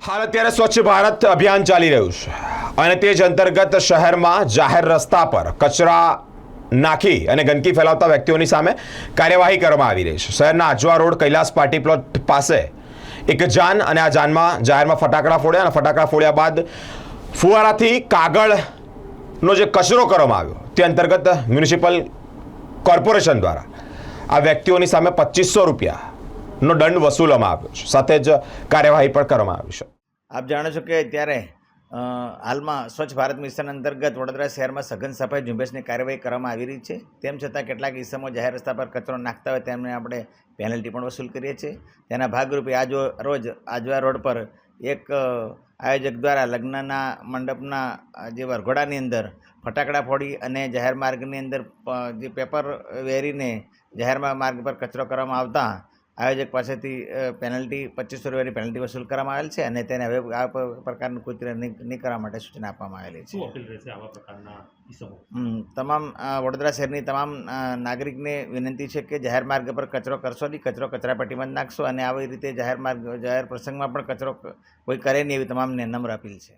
હાલ અત્યારે સ્વચ્છ ભારત અભિયાન ચાલી રહ્યું છે અને તે જ અંતર્ગત શહેરમાં જાહેર રસ્તા પર કચરા નાખી અને ગંદકી ફેલાવતા વ્યક્તિઓની સામે કાર્યવાહી કરવામાં આવી રહી છે। શહેરના Ajwa road Kailash party plot પાસે એક જાન અને આ જાનમાં જાહેરમાં ફટાકડા ફોડ્યા અને ફટાકડા ફોડ્યા બાદ ફુવારાથી કાગળનો જે કચરો કરવામાં આવ્યો તે અંતર્ગત મ્યુનિસિપલ કોર્પોરેશન દ્વારા આ વ્યક્તિઓની સામે 2500 રૂપિયાનો દંડ વસૂલવામાં આવ્યો છે, સાથે જ કાર્યવાહી પણ કરવામાં આવી છે। આપ જાણો છો કે અત્યારે હાલમાં સ્વચ્છ ભારત મિશન અંતર્ગત વડોદરા શહેરમાં સઘન સફાઈ ઝુંબેશની કાર્યવાહી કરવામાં આવી રહી છે। તેમ છતાં કેટલાક ઇસમો જાહેર રસ્તા પર કચરો નાખતા હોય તેમને આપણે પેનલ્ટી પણ વસૂલ કરીએ છીએ। તેના ભાગરૂપે રોજ આજવા રોડ પર એક આયોજક દ્વારા લગ્નના મંડપના જે વરઘોડાની અંદર ફટાકડા ફોડી અને જાહેર માર્ગની અંદર જે પેપર વેરીને જાહેર માર્ગ પર કચરો કરવામાં આવતા આયોજક પાસેથી પેનલ્ટી 2500 રૂપિયાની પેનલ્ટી વસૂલ કરવામાં આવેલ છે અને તેને હવે આ પ્રકારનું કૃત્ય નહીં કરવા માટે સૂચના આપવામાં આવેલી છે। શું અપીલ રહેશે આવા પ્રકારના કિસ્સાઓ? તમામ વડોદરા શહેરની તમામ નાગરિકને વિનંતી છે કે જાહેર માર્ગ પર કચરો કરશો નહીં, કચરાપેટીમાં જ નાખશો અને આવી રીતે જાહેર પ્રસંગમાં પણ કચરો કોઈ કરે નહીં એવી તમામને નમ્ર અપીલ છે।